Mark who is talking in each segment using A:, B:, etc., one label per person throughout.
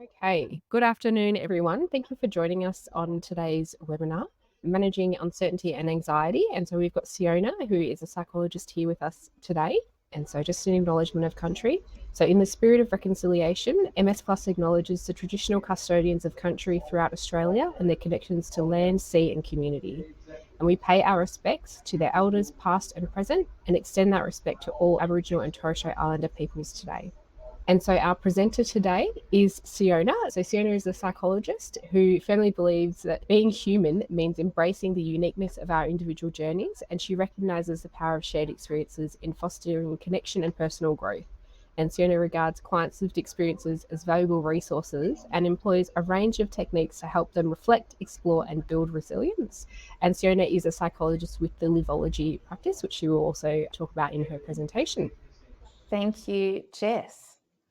A: Okay, good afternoon, everyone. Thank you for joining us on today's webinar, Managing Uncertainty and Anxiety. And so we've got Seona, who is a psychologist, here with us today. And so just an acknowledgement of country. So in the spirit of reconciliation, MS Plus acknowledges the traditional custodians of country throughout Australia and their connections to land, sea and community. And we pay our respects to their elders, past and present, and extend that respect to all Aboriginal and Torres Strait Islander peoples today. And so our presenter today is Seona. So Seona is a psychologist who firmly believes that being human means embracing the uniqueness of our individual journeys, and she recognises the power of shared experiences in fostering connection and personal growth. And Seona regards clients' lived experiences as valuable resources and employs a range of techniques to help them reflect, explore and build resilience. And Seona is a psychologist with the Livology practice, which she will also talk about in her presentation.
B: Thank you, Jess.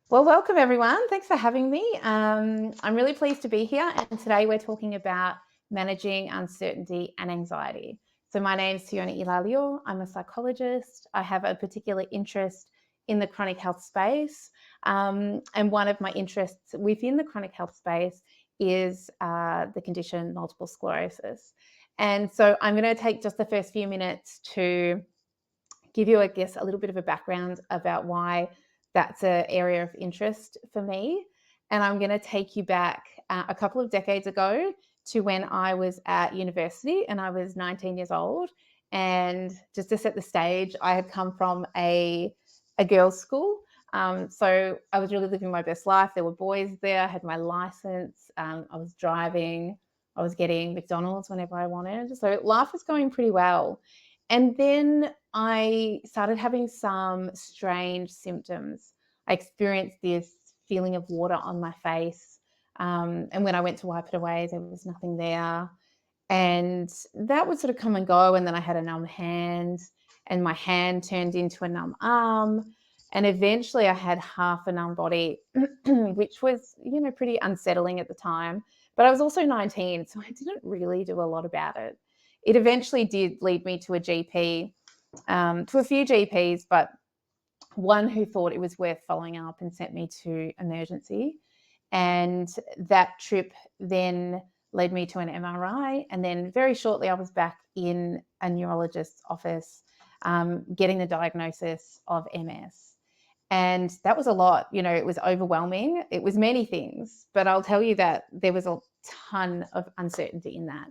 B: Well, welcome everyone. Thanks for having me. I'm really pleased to be here, and today we're talking about managing uncertainty and anxiety. So my name is Seona Ilalio. I'm a psychologist. I have a particular interest in the chronic health space, and one of my interests within the chronic health space is the condition multiple sclerosis. And so I'm going to take just the first few minutes to give you, I guess, a little bit of a background about why that's an area of interest for me. And I'm going to take you back a couple of decades ago to when I was at university and I was 19 years old. And just to set the stage, I had come from a girls' school. So I was really living my best life. There were boys there. I had my license. I was driving. I was getting McDonald's whenever I wanted. So life was going pretty well. And then I started having some strange symptoms. I experienced this feeling of water on my face. And when I went to wipe it away, there was nothing there. And that would sort of come and go. And then I had a numb hand, and my hand turned into a numb arm. And eventually I had half a numb body, which was, pretty unsettling at the time. But I was also 19, so I didn't really do a lot about it. It eventually did lead me to a GP, to a few GPs, but one who thought it was worth following up and sent me to emergency. And that trip then led me to an MRI. And then very shortly, I was back in a neurologist's office getting the diagnosis of MS. And that was a lot. It was overwhelming. It was many things, but I'll tell you that there was a ton of uncertainty in that.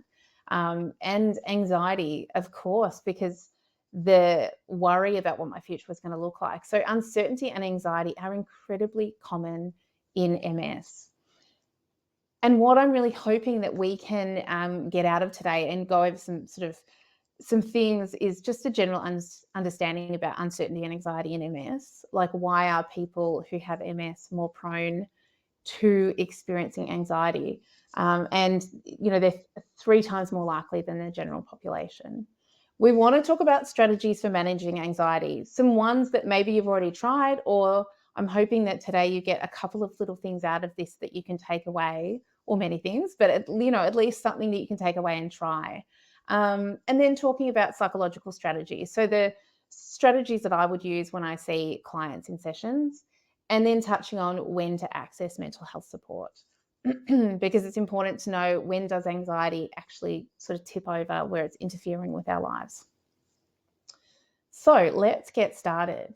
B: And anxiety, of course, because the worry about what my future was going to look like. So uncertainty and anxiety are incredibly common in MS. And what I'm really hoping that we can get out of today and go over some things is just a general understanding about uncertainty and anxiety in MS. Like, why are people who have MS more prone to experiencing anxiety? And they're 3 times more likely than the general population. We want to talk about strategies for managing anxiety, some ones that maybe you've already tried, or I'm hoping that today you get a couple of little things out of this that you can take away, or many things, but at least something that you can take away and try. And then talking about psychological strategies. So the strategies that I would use when I see clients in sessions, and then touching on when to access mental health support. Because it's important to know, when does anxiety actually sort of tip over where it's interfering with our lives. So let's get started.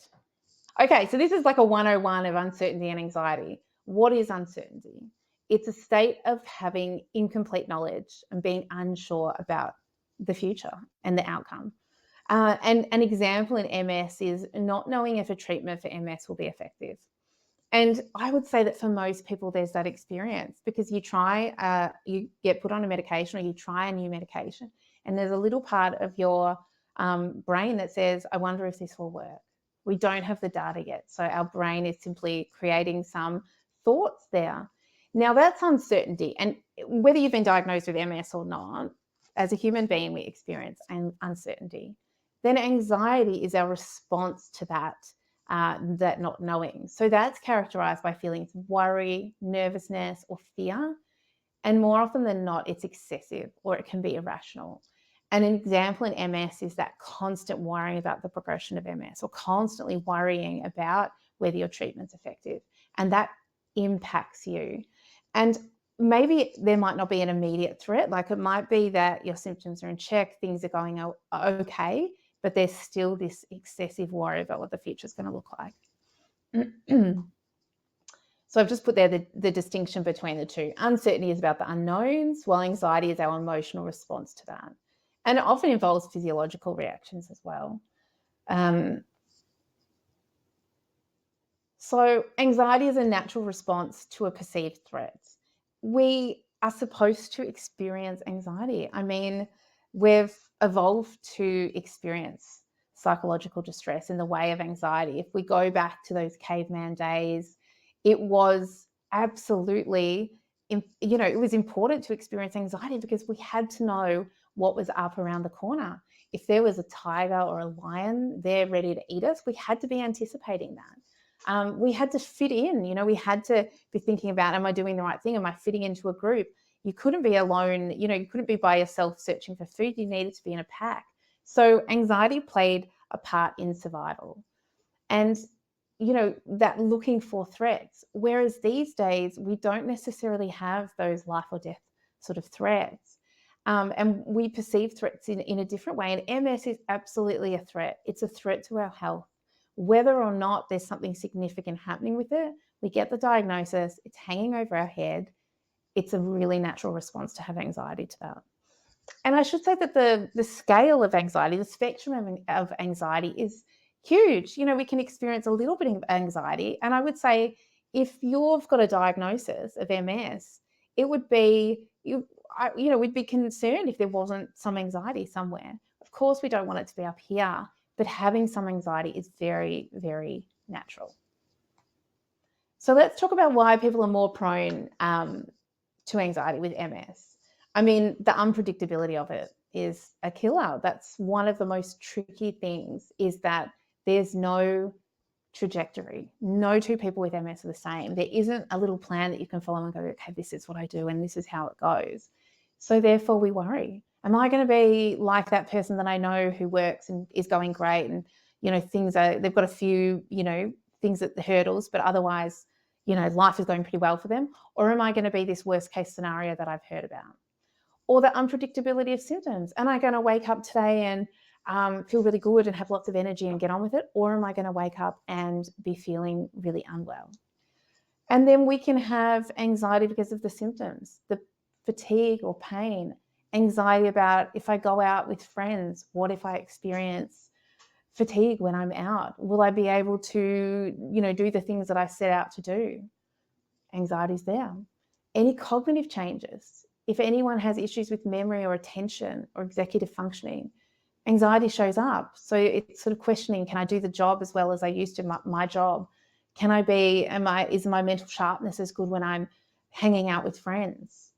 B: Okay, so this is like a 101 of uncertainty and anxiety. What is uncertainty? It's a state of having incomplete knowledge and being unsure about the future and the outcome. And an example in MS is not knowing if a treatment for MS will be effective. And I would say that for most people, there's that experience, because you get put on a medication, or you try a new medication, and there's a little part of your brain that says, I wonder if this will work. We don't have the data yet. So our brain is simply creating some thoughts there. Now, that's uncertainty. And whether you've been diagnosed with MS or not, as a human being, we experience uncertainty. Then anxiety is our response to that not knowing. So that's characterized by feelings of worry, nervousness, or fear. And more often than not, it's excessive, or it can be irrational. And an example in MS is that constant worrying about the progression of MS, or constantly worrying about whether your treatment's effective. And that impacts you. And maybe there might not be an immediate threat. Like it might be that your symptoms are in check, things are going okay, but there's still this excessive worry about what the future is going to look like. So I've just put there the distinction between the two. Uncertainty is about the unknowns, while anxiety is our emotional response to that. And it often involves physiological reactions as well. So anxiety is a natural response to a perceived threat. We are supposed to experience anxiety. I mean, we've evolved to experience psychological distress in the way of anxiety. If we go back to those caveman days, it was absolutely, it was important to experience anxiety because we had to know what was up around the corner. If there was a tiger or a lion there ready to eat us, we had to be anticipating that. We had to fit in, we had to be thinking about, am I doing the right thing? Am I fitting into a group? You couldn't be alone, you couldn't be by yourself searching for food. You needed to be in a pack. So anxiety played a part in survival. And, that looking for threats. Whereas these days, we don't necessarily have those life or death sort of threats. And we perceive threats in a different way. And MS is absolutely a threat. It's a threat to our health. Whether or not there's something significant happening with it, we get the diagnosis, it's hanging over our head. It's a really natural response to have anxiety to that. And I should say that the scale of anxiety, the spectrum of anxiety is huge. We can experience a little bit of anxiety. And I would say if you've got a diagnosis of MS, it would be, we'd be concerned if there wasn't some anxiety somewhere. Of course, we don't want it to be up here, but having some anxiety is very, very natural. So let's talk about why people are more prone to anxiety with MS. I mean, the unpredictability of it is a killer. That's one of the most tricky things, is that there's no trajectory. No two people with MS are the same. There isn't a little plan that you can follow and go, okay, this is what I do and this is how it goes. So therefore we worry. Am I going to be like that person that I know who works and is going great and, they've got a few, things at the hurdles, but otherwise, life is going pretty well for them? Or am I going to be this worst case scenario that I've heard about? Or the unpredictability of symptoms. Am I going to wake up today and feel really good and have lots of energy and get on with it? Or am I going to wake up and be feeling really unwell? And then we can have anxiety because of the symptoms, the fatigue or pain, anxiety about if I go out with friends, what if I experience fatigue when I'm out? Will I be able to, do the things that I set out to do? Anxiety's there. Any cognitive changes. If anyone has issues with memory or attention or executive functioning, anxiety shows up. So it's sort of questioning, can I do the job as well as I used to my job? Is my mental sharpness as good when I'm hanging out with friends?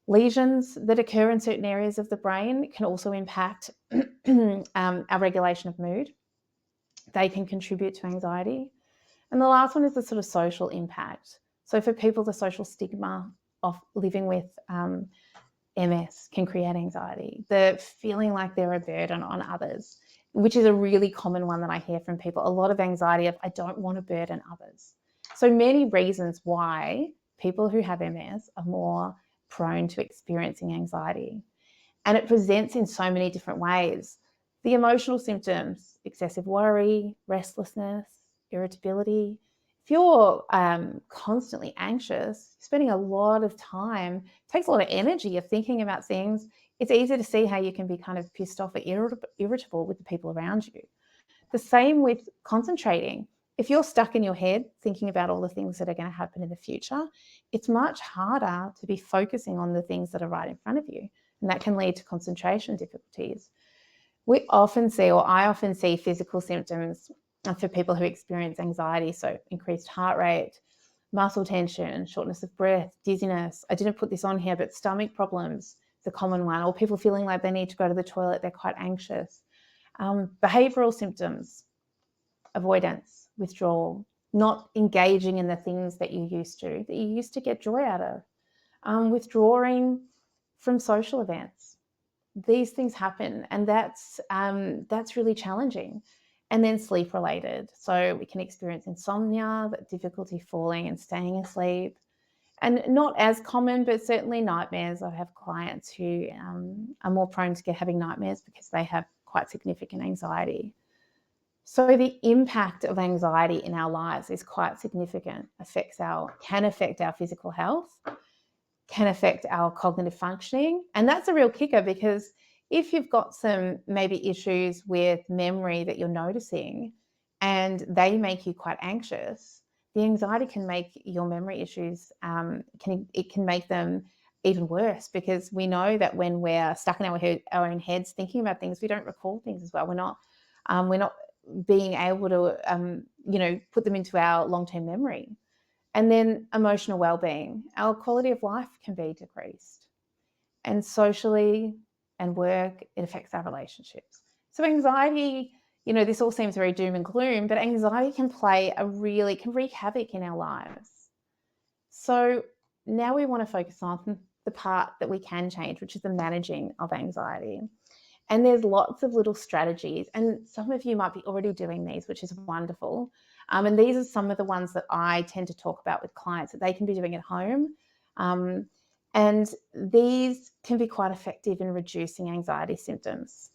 B: Lesions that occur in certain areas of the brain can also impact our regulation of mood. They can contribute to anxiety. And the last one is the sort of social impact. So for people, the social stigma of living with MS can create anxiety. The feeling like they're a burden on others, which is a really common one that I hear from people. A lot of anxiety of, I don't want to burden others. So many reasons why people who have MS are more prone to experiencing anxiety. And it presents in so many different ways. The emotional symptoms, excessive worry, restlessness, irritability. If you're constantly anxious, spending a lot of time, it takes a lot of energy of thinking about things. It's easy to see how you can be kind of pissed off or irritable with the people around you. The same with concentrating. If you're stuck in your head thinking about all the things that are going to happen in the future, it's much harder to be focusing on the things that are right in front of you. And that can lead to concentration difficulties. I often see physical symptoms for people who experience anxiety. So increased heart rate, muscle tension, shortness of breath, dizziness. I didn't put this on here, but stomach problems is a common one, or people feeling like they need to go to the toilet, they're quite anxious. Behavioral symptoms, avoidance, withdrawal, not engaging in the things that you used to get joy out of, withdrawing from social events. These things happen, and that's really challenging. and then sleep related. So we can experience insomnia, difficulty falling and staying asleep, and not as common, but certainly nightmares. I have clients who are more prone to having nightmares because they have quite significant anxiety. So the impact of anxiety in our lives is quite significant. Can affect our physical health, can affect our cognitive functioning. And that's a real kicker, because if you've got some maybe issues with memory that you're noticing and they make you quite anxious, the anxiety can make your memory issues, it can make them even worse, because we know that when we're stuck in our own heads thinking about things, we don't recall things as well. We're not being able to put them into our long-term memory. And then emotional well-being, our quality of life can be decreased. And socially and work, it affects our relationships. So anxiety, this all seems very doom and gloom, but anxiety can wreak havoc in our lives. So now we want to focus on the part that we can change, which is the managing of anxiety. And there's lots of little strategies, and some of you might be already doing these, which is wonderful. And these are some of the ones that I tend to talk about with clients that they can be doing at home. And these can be quite effective in reducing anxiety symptoms.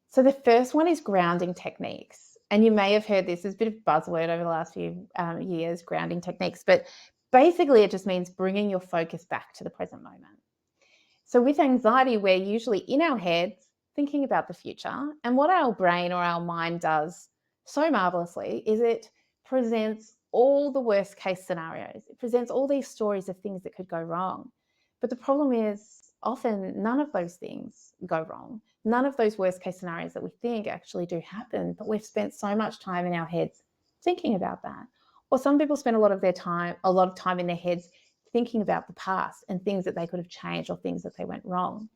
B: So the first one is grounding techniques. And you may have heard this, there's a bit of buzzword over the last few years, grounding techniques, but basically it just means bringing your focus back to the present moment. So with anxiety, we're usually in our heads thinking about the future. And what our brain or our mind does so marvelously is it presents all the worst case scenarios. It presents all these stories of things that could go wrong. But the problem is often none of those things go wrong. None of those worst case scenarios that we think actually do happen, but we've spent so much time in our heads thinking about that. Or some people spend a lot of time in their heads thinking about the past and things that they could have changed or things that they went wrong.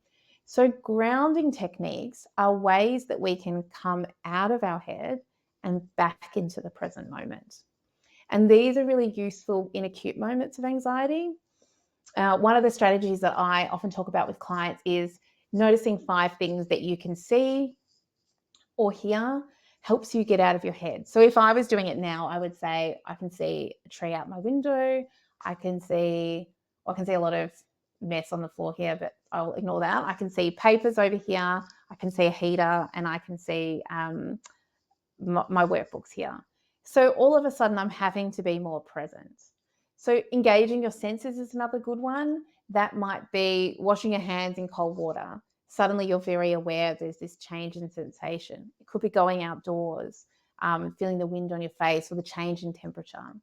B: So grounding techniques are ways that we can come out of our head and back into the present moment. And these are really useful in acute moments of anxiety. One of the strategies that I often talk about with clients is noticing 5 things that you can see or hear helps you get out of your head. So if I was doing it now, I would say I can see a tree out my window. I can see a lot of mess on the floor here, but I'll ignore that. I can see papers over here. I can see a heater, and I can see my workbooks here. So all of a sudden, I'm having to be more present. So engaging your senses is another good one. That might be washing your hands in cold water. Suddenly you're very aware there's this change in sensation. It could be going outdoors, feeling the wind on your face, or the change in temperature.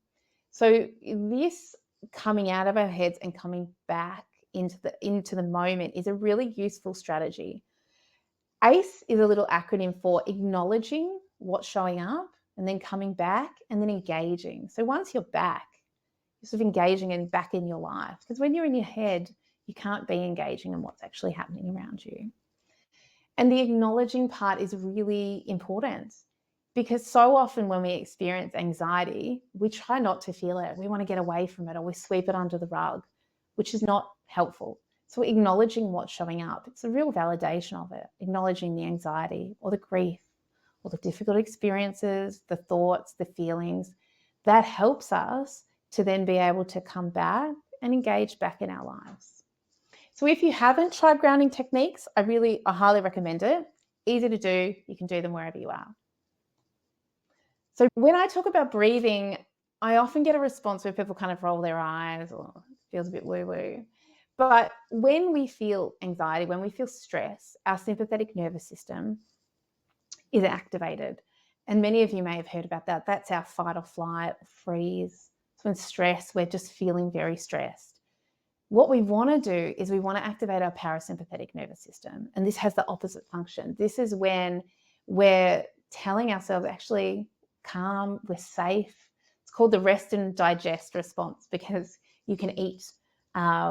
B: So this coming out of our heads and coming back into the moment is a really useful strategy. ACE is a little acronym for acknowledging what's showing up, and then coming back, and then engaging. So once you're back, you're sort of engaging and back in your life. Because when you're in your head, you can't be engaging in what's actually happening around you. And the acknowledging part is really important, because so often when we experience anxiety, we try not to feel it. We want to get away from it, or we sweep it under the rug, which is not helpful. So acknowledging what's showing up, it's a real validation of it, acknowledging the anxiety or the grief or the difficult experiences, the thoughts, the feelings. That helps us to then be able to come back and engage back in our lives. So if you haven't tried grounding techniques, I highly recommend it. Easy to do. You can do them wherever you are. So when I talk about breathing, I often get a response where people kind of roll their eyes or it feels a bit woo-woo. But when we feel anxiety, when we feel stress, our sympathetic nervous system is activated. And many of you may have heard about that. That's our fight or flight or freeze. So in stress, we're just feeling very stressed. What we want to do is we want to activate our parasympathetic nervous system. And this has the opposite function. This is when we're telling ourselves, actually, calm, we're safe. It's called the rest and digest response, because you can eat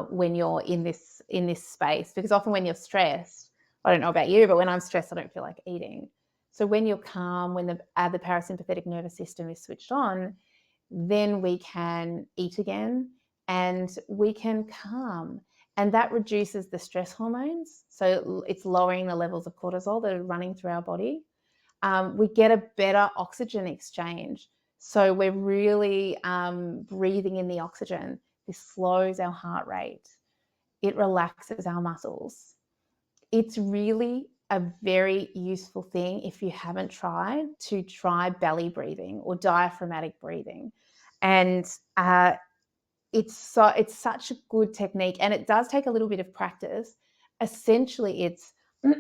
B: when you're in this space. Because often when you're stressed, I don't know about you, but when I'm stressed, I don't feel like eating. So when you're calm, when the parasympathetic nervous system is switched on, then we can eat again and we can calm. And that reduces the stress hormones. So it's lowering the levels of cortisol that are running through our body. we get a better oxygen exchange. So we're really breathing in the oxygen. This slows our heart rate. It relaxes our muscles. It's really a very useful thing if you haven't tried to try belly breathing or diaphragmatic breathing. And it's such a good technique, and it does take a little bit of practice. Essentially, it's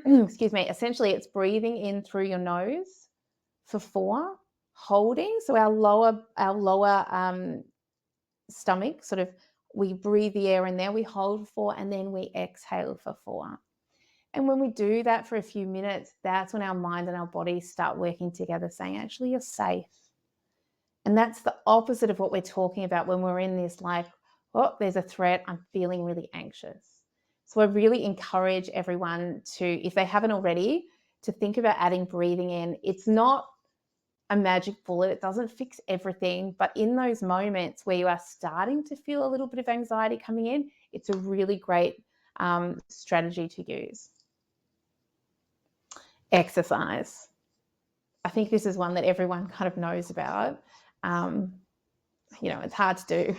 B: essentially it's breathing in through your nose for 4, holding. So our lower stomach, sort of, we breathe the air in there, we hold for 4, and then we exhale for 4. And when we do that for a few minutes, that's when our mind and our body start working together, saying, actually, you're safe. And that's the opposite of what we're talking about when we're in this, like, oh, there's a threat, I'm feeling really anxious. So I really encourage everyone to, if they haven't already, to think about adding breathing in. It's not a magic bullet. It doesn't fix everything. But in those moments where you are starting to feel a little bit of anxiety coming in, it's a really great strategy to use. Exercise. I think this is one that everyone kind of knows about. It's hard to do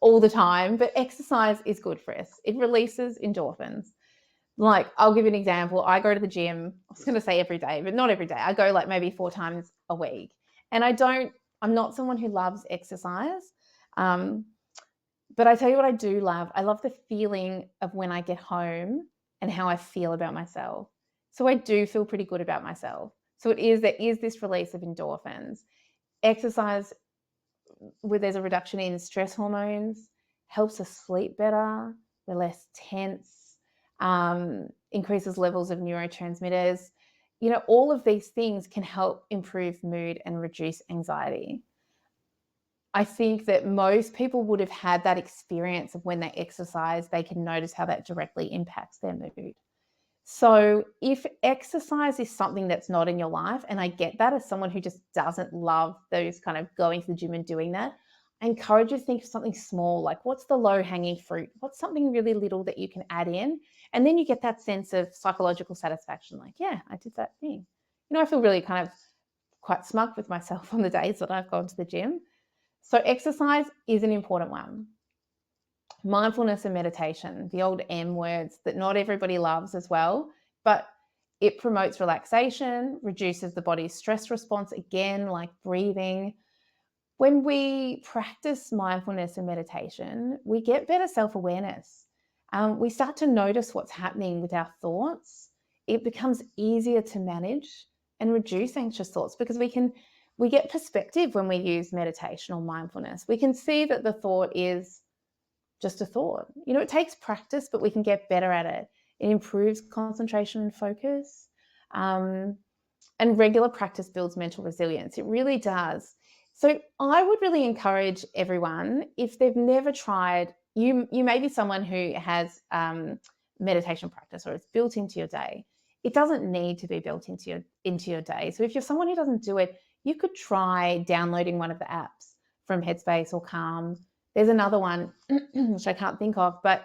B: all the time, but exercise is good for us. It releases endorphins. Like, I'll give you an example. I go to the gym, I was going to say every day, but not every day. I go like maybe 4 times a week. And I'm not someone who loves exercise. But I tell you what I do love. I love the feeling of when I get home and how I feel about myself. So I do feel pretty good about myself. So there is this release of endorphins. Exercise, where there's a reduction in stress hormones, helps us sleep better. We're less tense, increases levels of neurotransmitters. All of these things can help improve mood and reduce anxiety. I think that most people would have had that experience of when they exercise, they can notice how that directly impacts their mood. So if exercise is something that's not in your life, and I get that as someone who just doesn't love those kind of going to the gym and doing that, I encourage you to think of something small, like what's the low-hanging fruit? What's something really little that you can add in? And then you get that sense of psychological satisfaction, like, yeah, I did that thing. I feel really kind of quite smug with myself on the days that I've gone to the gym. So exercise is an important one. Mindfulness and meditation, the old M words that not everybody loves as well, but it promotes relaxation, reduces the body's stress response, again, like breathing. When we practice mindfulness and meditation, we get better self-awareness. We start to notice what's happening with our thoughts. It becomes easier to manage and reduce anxious thoughts because we get perspective when we use meditation or mindfulness. We can see that the thought is just a thought. It takes practice, but we can get better at it. It improves concentration and focus. And regular practice builds mental resilience. It really does. So I would really encourage everyone, if they've never tried, you may be someone who has meditation practice or it's built into your day. It doesn't need to be built into your day. So if you're someone who doesn't do it, you could try downloading one of the apps from Headspace or Calm. There's another one which I can't think of, but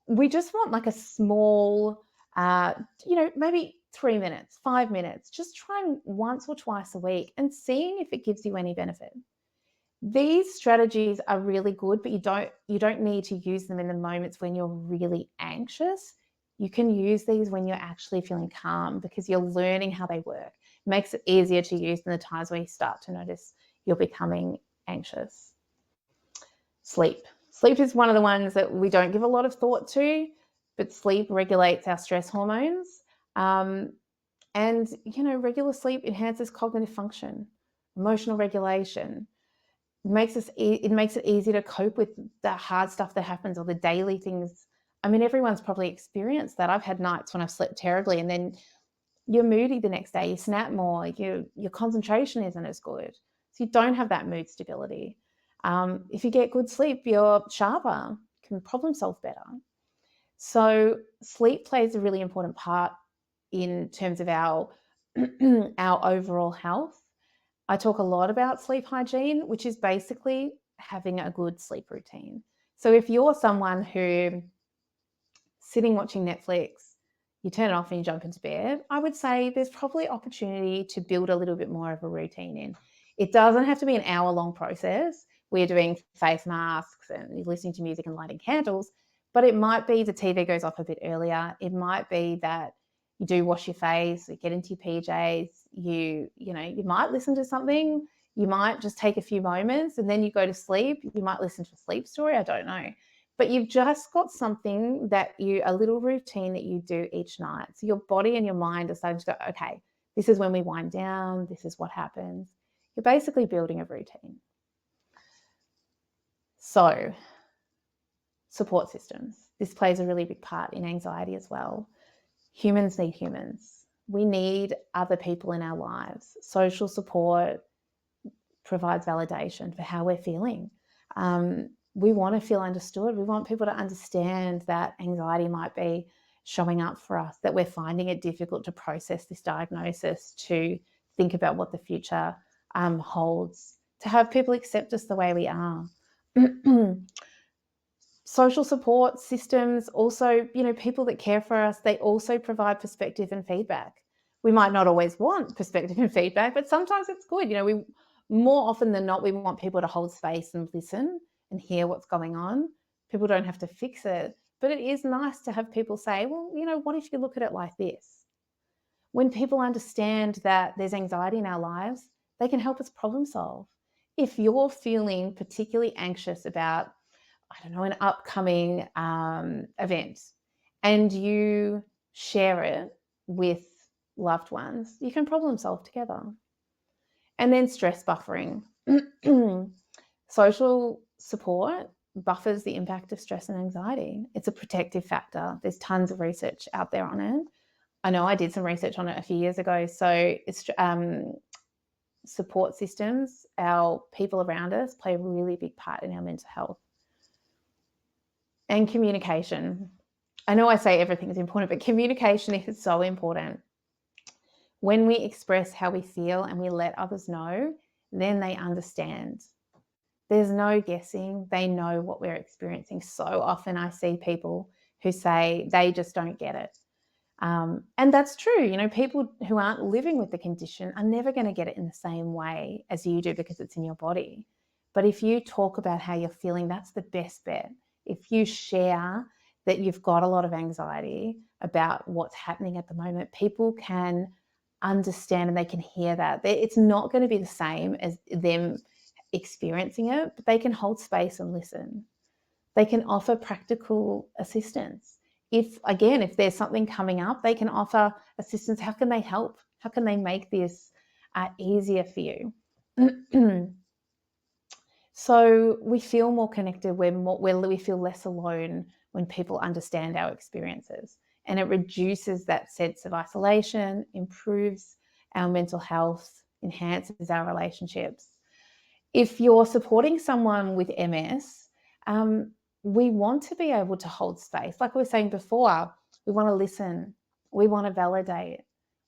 B: we just want like a small, maybe 3 minutes, 5 minutes, just trying once or twice a week and seeing if it gives you any benefit. These strategies are really good, but you don't need to use them in the moments when you're really anxious. You can use these when you're actually feeling calm because you're learning how they work. It makes it easier to use than the times where you start to notice you're becoming anxious. Sleep. Sleep is one of the ones that we don't give a lot of thought to, but sleep regulates our stress hormones. And, regular sleep enhances cognitive function, emotional regulation. It makes it easier to cope with the hard stuff that happens or the daily things. I mean, everyone's probably experienced that. I've had nights when I've slept terribly and then you're moody the next day, you snap more, your concentration isn't as good. So you don't have that mood stability. If you get good sleep, you're sharper, you can problem solve better. So sleep plays a really important part in terms of our overall health. I talk a lot about sleep hygiene, which is basically having a good sleep routine. So if you're someone who sitting watching Netflix, you turn it off and you jump into bed, I would say there's probably opportunity to build a little bit more of a routine in. It doesn't have to be an hour-long process. We're doing face masks and you're listening to music and lighting candles, but it might be the TV goes off a bit earlier. It might be that you do wash your face, you get into your PJs, you might listen to something, you might just take a few moments and then you go to sleep. You might listen to a sleep story, I don't know. But you've just got something a little routine that you do each night. So your body and your mind are starting to go, okay, this is when we wind down, this is what happens. You're basically building a routine. So, support systems. This plays a really big part in anxiety as well. Humans need humans. We need other people in our lives. Social support provides validation for how we're feeling. We want to feel understood. We want people to understand that anxiety might be showing up for us, that we're finding it difficult to process this diagnosis, to think about what the future holds, to have people accept us the way we are. Social support systems also, people that care for us, they also provide perspective and feedback. We might not always want perspective and feedback, but sometimes it's good. More often than not, we want people to hold space and listen and hear what's going on. People don't have to fix it, but it is nice to have people say, well, what if you look at it like this? When people understand that there's anxiety in our lives, they can help us problem solve. If you're feeling particularly anxious about, an upcoming event, and you share it with loved ones, you can problem solve together. And then stress buffering. Social support buffers the impact of stress and anxiety. It's a protective factor. There's tons of research out there on it. I know I did some research on it a few years ago. So it's support systems, our people around us, play a really big part in our mental health. And communication. I know I say everything is important, but communication is so important. When we express how we feel and we let others know, then they understand. There's no guessing. They know what we're experiencing. So often I see people who say they just don't get it. And that's true. People who aren't living with the condition are never going to get it in the same way as you do because it's in your body. But if you talk about how you're feeling, that's the best bet. If you share that you've got a lot of anxiety about what's happening at the moment, people can understand and they can hear that. It's not going to be the same as them experiencing it, but they can hold space and listen. They can offer practical assistance. If there's something coming up, they can offer assistance. How can they help? How can they make this easier for you? So we feel more connected, we feel less alone when people understand our experiences, and it reduces that sense of isolation, improves our mental health, enhances our relationships. If you're supporting someone with MS, we want to be able to hold space. Like we were saying before, we want to listen, we want to validate,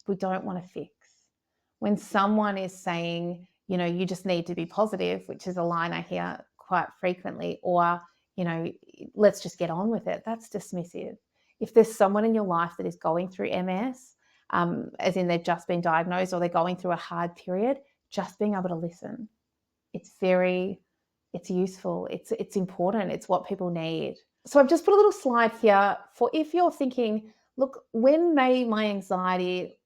B: we don't want to fix. When someone is saying, you just need to be positive, which is a line I hear quite frequently, or, let's just get on with it, that's dismissive. If there's someone in your life that is going through MS, as in they've just been diagnosed or they're going through a hard period, just being able to listen. It's useful, it's important, it's what people need. So I've just put a little slide here for if you're thinking, look, when may my anxiety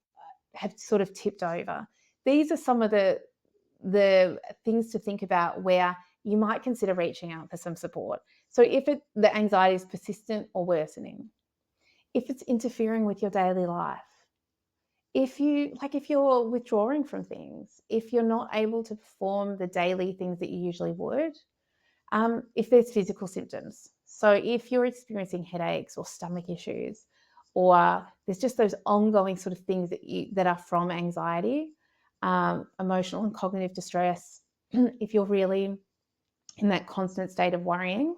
B: have sort of tipped over? These are some of the things to think about where you might consider reaching out for some support. So if the anxiety is persistent or worsening, if it's interfering with your daily life, if you're withdrawing from things, if you're not able to perform the daily things that you usually would, if there's physical symptoms. So if you're experiencing headaches or stomach issues, or there's just those ongoing sort of things that are from anxiety, emotional and cognitive distress, if you're really in that constant state of worrying,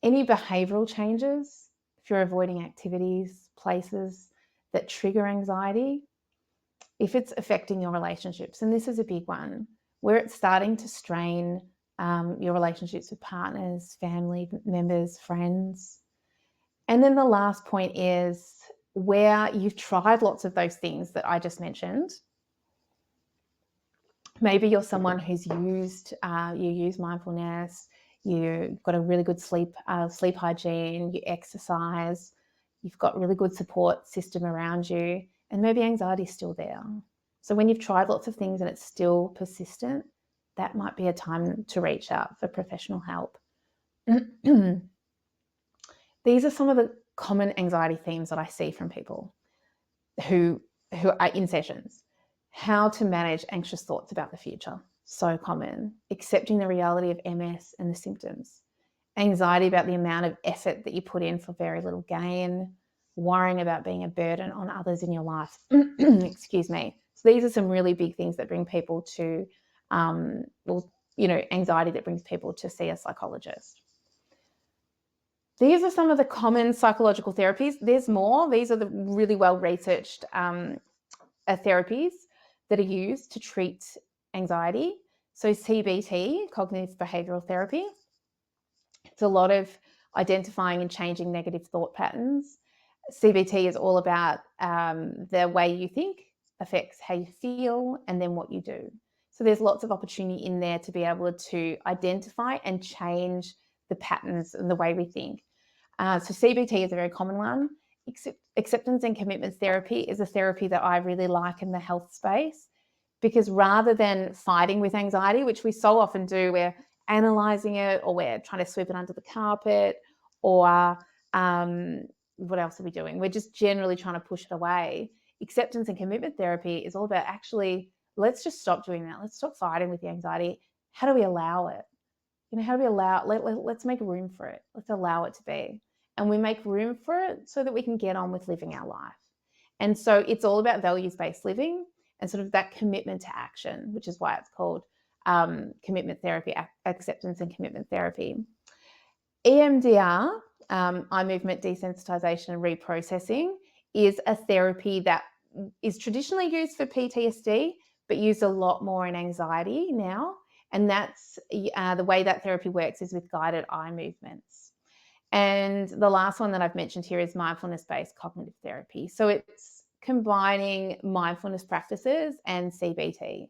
B: any behavioral changes, if you're avoiding activities, places that trigger anxiety, if it's affecting your relationships, and this is a big one, where it's starting to strain your relationships with partners, family members, friends. And then the last point is where you've tried lots of those things that I just mentioned. Maybe you're someone who's used, you use mindfulness, you've got a really good sleep hygiene, you exercise, you've got really good support system around you, and maybe anxiety is still there. So when you've tried lots of things and it's still persistent, that might be a time to reach out for professional help. These are some of the common anxiety themes that I see from people who are in sessions. How to manage anxious thoughts about the future. So common. Accepting the reality of MS and the symptoms. Anxiety about the amount of effort that you put in for very little gain. Worrying about being a burden on others in your life. Excuse me. So these are some really big things that bring people to, anxiety that brings people to see a psychologist. These are some of the common psychological therapies. There's more. These are the really well-researched therapies that are used to treat anxiety. So CBT, cognitive behavioral therapy, it's a lot of identifying and changing negative thought patterns. CBT is all about the way you think affects how you feel and then what you do. So there's lots of opportunity in there to be able to identify and change the patterns and the way we think. So CBT is a very common one. Acceptance and commitment therapy is a therapy that I really like in the health space, because rather than fighting with anxiety, which we so often do, we're analyzing it, or we're trying to sweep it under the carpet, or what else are we doing? We're just generally trying to push it away. Acceptance and commitment therapy is all about actually, let's just stop doing that. Let's stop fighting with the anxiety. How do we allow it? How do we allow it? Let's make room for it. Let's allow it to be. And we make room for it so that we can get on with living our life. And so it's all about values-based living and sort of that commitment to action, which is why it's called commitment therapy, acceptance and commitment therapy. EMDR, eye movement desensitization and reprocessing, is a therapy that is traditionally used for PTSD, but used a lot more in anxiety now. And that's the way that therapy works is with guided eye movements. And the last one that I've mentioned here is mindfulness-based cognitive therapy. So it's combining mindfulness practices and CBT.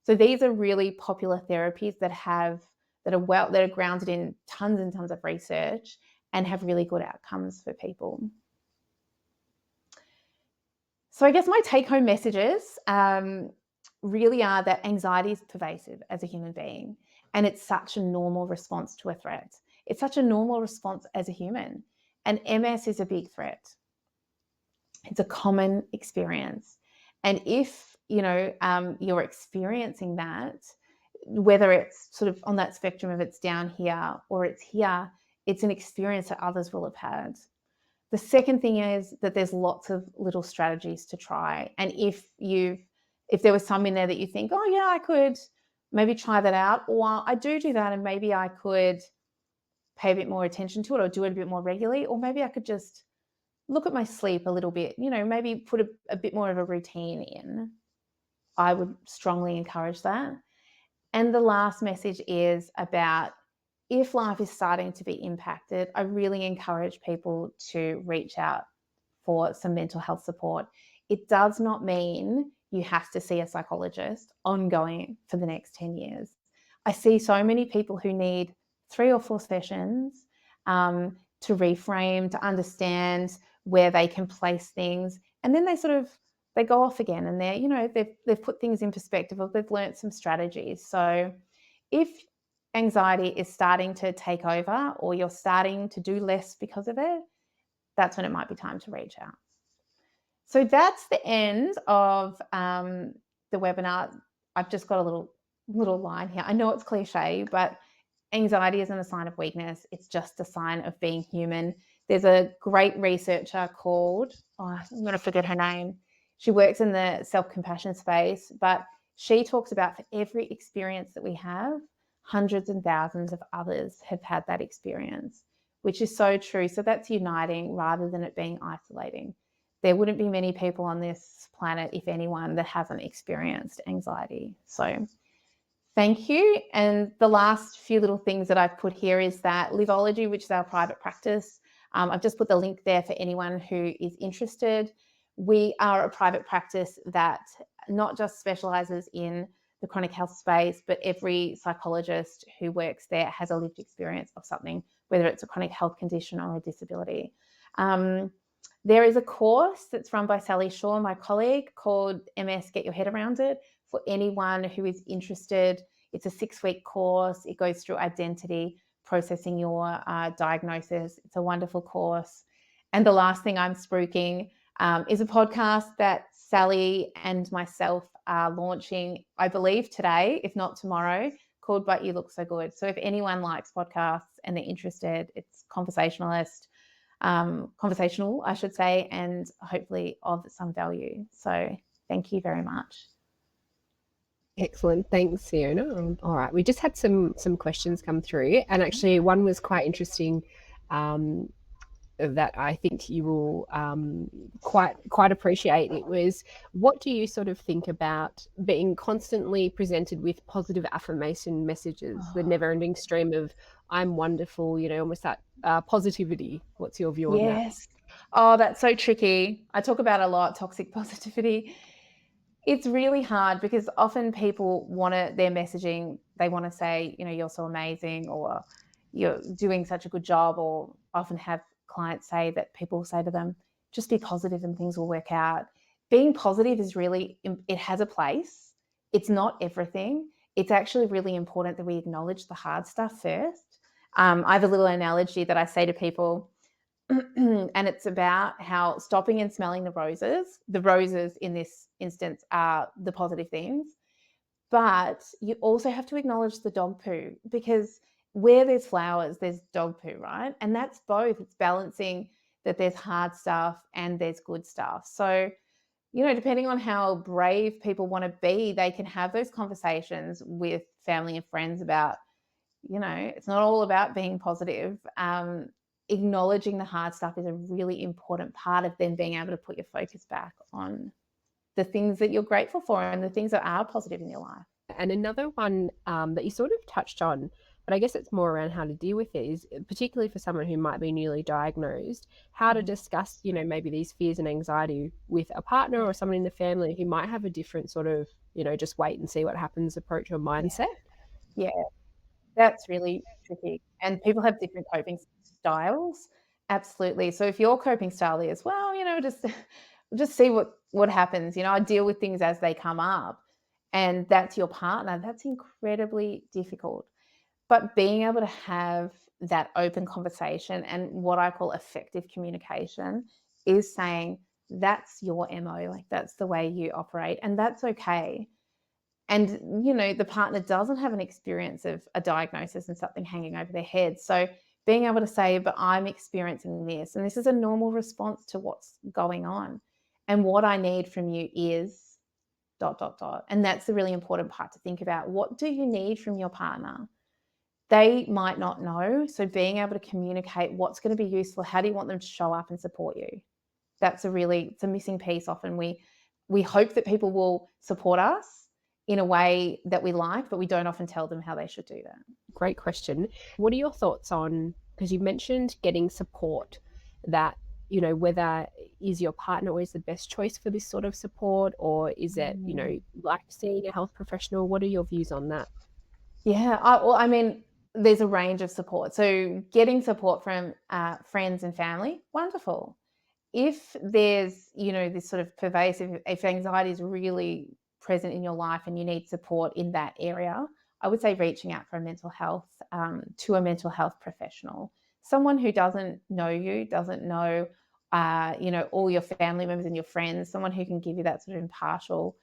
B: So these are really popular therapies that are grounded in tons and tons of research and have really good outcomes for people. So I guess my take-home messages really are that anxiety is pervasive as a human being, and it's such a normal response to a threat. It's such a normal response as a human, and MS is a big threat. It's a common experience, and if you're experiencing that, whether it's sort of on that spectrum of it's down here or it's here, it's an experience that others will have had. The second thing is that there's lots of little strategies to try, and if there was some in there that you think, oh yeah, I could maybe try that out, or I do that and maybe I could pay a bit more attention to it or do it a bit more regularly, or maybe I could just look at my sleep a little bit, maybe put a bit more of a routine in. I would strongly encourage that. And the last message is about, if life is starting to be impacted, I really encourage people to reach out for some mental health support. It does not mean you have to see a psychologist ongoing for the next 10 years. I see so many people who need 3 or 4 sessions to reframe, to understand where they can place things, and then they go off again, and they've put things in perspective, or they've learned some strategies. So if anxiety is starting to take over, or you're starting to do less because of it, that's when it might be time to reach out. So that's the end of the webinar. I've just got a little line here. I know it's cliche, but anxiety isn't a sign of weakness. It's just a sign of being human. There's a great researcher called, I'm going to forget her name. She works in the self-compassion space, but she talks about, for every experience that we have, hundreds and thousands of others have had that experience, which is so true. So that's uniting rather than it being isolating. There wouldn't be many people on this planet, if anyone, that hasn't experienced anxiety. So thank you. And the last few little things that I've put here is that Livology, which is our private practice, I've just put the link there for anyone who is interested. We are a private practice that not just specializes in the chronic health space, but every psychologist who works there has a lived experience of something, whether it's a chronic health condition or a disability. There is a course that's run by Sally Shaw, my colleague, called MS Get Your Head Around It, for anyone who is interested. It's a 6-week course. It goes through identity, processing your diagnosis. It's a wonderful course. And the last thing I'm spruiking is a podcast that Sally and myself are launching, I believe today, if not tomorrow, called But You Look So Good. So if anyone likes podcasts and they're interested, it's conversational, I should say, and hopefully of some value. So thank you very much.
A: Excellent. Thanks, Seona. All right. We just had some questions come through, and actually one was quite interesting, that I think you will quite appreciate. It was, what do you sort of think about being constantly presented with positive affirmation messages, the never-ending stream of "I'm wonderful," almost that positivity? What's your view on that?
B: Yes. Oh, that's so tricky. I talk about a lot, toxic positivity. It's really hard because often people their messaging, they want to say, you're so amazing, or you're doing such a good job, or often have clients say that people say to them, just be positive and things will work out. Being positive is really, it has a place. It's not everything. It's actually really important that we acknowledge the hard stuff first. I have a little analogy that I say to people, and it's about how stopping and smelling the roses in this instance are the positive things, but you also have to acknowledge the dog poo, because where there's flowers, there's dog poo, right? And that's both. It's balancing that there's hard stuff and there's good stuff. So, depending on how brave people want to be, they can have those conversations with family and friends about, it's not all about being positive. Acknowledging the hard stuff is a really important part of then being able to put your focus back on the things that you're grateful for and the things that are positive in your life.
A: And another one that you sort of touched on, but I guess it's more around how to deal with it, is particularly for someone who might be newly diagnosed, how to discuss, maybe these fears and anxiety with a partner or someone in the family who might have a different sort of, just wait and see what happens approach or mindset.
B: Yeah, that's really tricky. And people have different coping styles. Absolutely. So if your coping style is, well, just see what happens. I deal with things as they come up, and that's your partner, that's incredibly difficult. But being able to have that open conversation and what I call effective communication is saying, that's your MO, like that's the way you operate, and that's okay. And, the partner doesn't have an experience of a diagnosis and something hanging over their head. So being able to say, but I'm experiencing this, and this is a normal response to what's going on. And what I need from you is ... And that's the really important part to think about. What do you need from your partner? They might not know. So being able to communicate what's going to be useful, how do you want them to show up and support you? That's it's a missing piece. Often we hope that people will support us in a way that we like, but we don't often tell them how they should do that.
A: Great question. What are your thoughts on, because you mentioned getting support, that, whether is your partner always the best choice for this sort of support, or is it, like seeing a health professional? What are your views on that?
B: Yeah, there's a range of support. So getting support from friends and family, wonderful. If there's, this sort of pervasive, if anxiety is really present in your life and you need support in that area, I would say reaching out for to a mental health professional, someone who doesn't know you, doesn't know, all your family members and your friends, someone who can give you that sort of impartial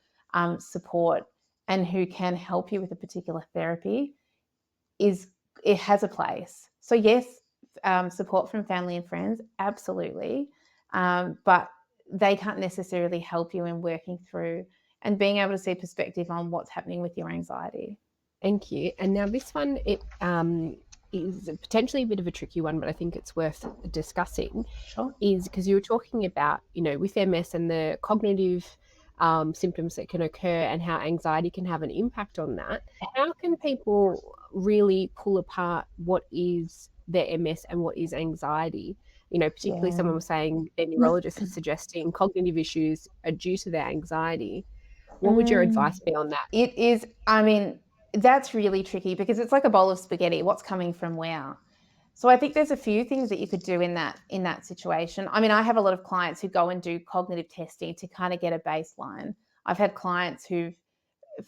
B: support and who can help you with a particular therapy. It has a place. So yes, support from family and friends, absolutely. But they can't necessarily help you in working through and being able to see perspective on what's happening with your anxiety.
A: Thank you. And now this one, it is potentially a bit of a tricky one, but I think it's worth discussing.
B: Sure.
A: Is because you were talking about, with MS and the cognitive symptoms that can occur and how anxiety can have an impact on that. How can people really pull apart what is their MS and what is anxiety. Particularly
B: Yeah.
A: someone was saying their neurologist is suggesting cognitive issues are due to their anxiety. What would your
B: Mm.
A: advice be on that?
B: It is, I mean, that's really tricky because it's like a bowl of spaghetti. What's coming from where? So I think there's a few things that you could do in that situation. I mean, I have a lot of clients who go and do cognitive testing to kind of get a baseline. I've had clients who've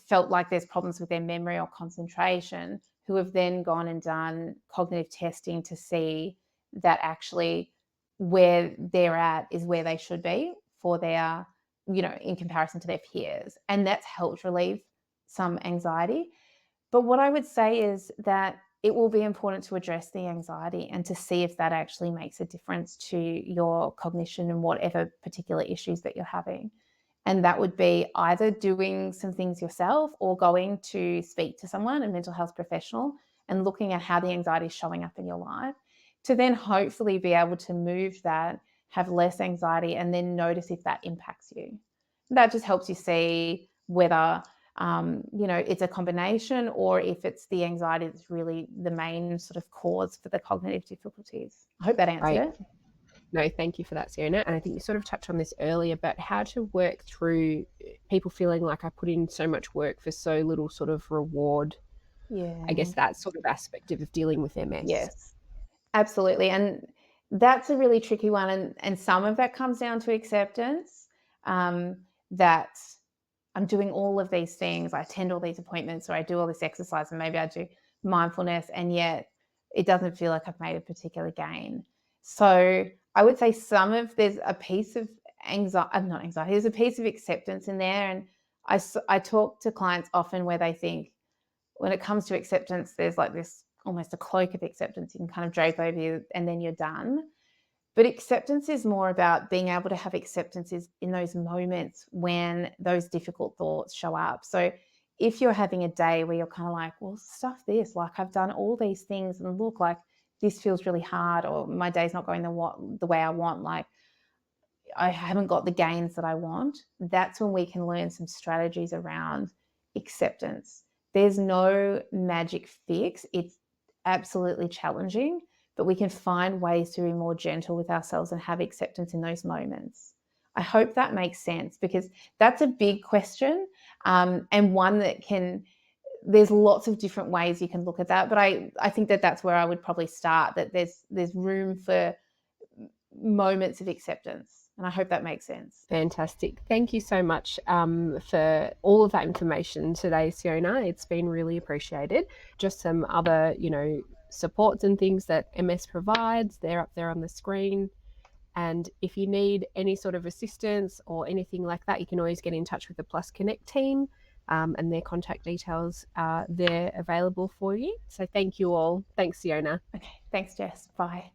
B: felt like there's problems with their memory or concentration who have then gone and done cognitive testing to see that actually where they're at is where they should be for their, in comparison to their peers. And that's helped relieve some anxiety. But what I would say is that it will be important to address the anxiety and to see if that actually makes a difference to your cognition and whatever particular issues that you're having. And that would be either doing some things yourself or going to speak to someone, a mental health professional, and looking at how the anxiety is showing up in your life to then hopefully be able to move that, have less anxiety, and then notice if that impacts you. That just helps you see whether it's a combination or if it's the anxiety that's really the main sort of cause for the cognitive difficulties. I hope that answered
A: Right.
B: it.
A: No, thank you for that, Sienna. And I think you sort of touched on this earlier, but how to work through people feeling like I put in so much work for so little sort of reward.
B: Yeah.
A: I guess that sort of aspect of dealing with MS.
B: Yes, absolutely. And that's a really tricky one. And some of that comes down to acceptance, that I'm doing all of these things. I attend all these appointments or I do all this exercise and maybe I do mindfulness and yet it doesn't feel like I've made a particular gain. So I would say there's a piece of not anxiety, there's a piece of acceptance in there. And I talk to clients often where they think when it comes to acceptance, there's like this almost a cloak of acceptance you can kind of drape over you and then you're done. But acceptance is more about being able to have acceptances in those moments when those difficult thoughts show up. So if you're having a day where you're kind of like, well, stuff this, like I've done all these things and look, like this feels really hard or my day's not going the way I want, like I haven't got the gains that I want, that's when we can learn some strategies around acceptance. There's no magic fix. It's absolutely challenging, but we can find ways to be more gentle with ourselves and have acceptance in those moments. I hope that makes sense because that's a big question, and one that there's lots of different ways you can look at that. But I think that's where I would probably start, that there's room for moments of acceptance. And I hope that makes sense.
A: Fantastic. Thank you so much for all of that information today, Seona. It's been really appreciated. Just some other, supports and things that MS provides, they're up there on the screen. And if you need any sort of assistance or anything like that, you can always get in touch with the Plus Connect team, and their contact details are there available for you. So thank you all. Thanks, Seona.
B: Okay. Thanks, Jess. Bye.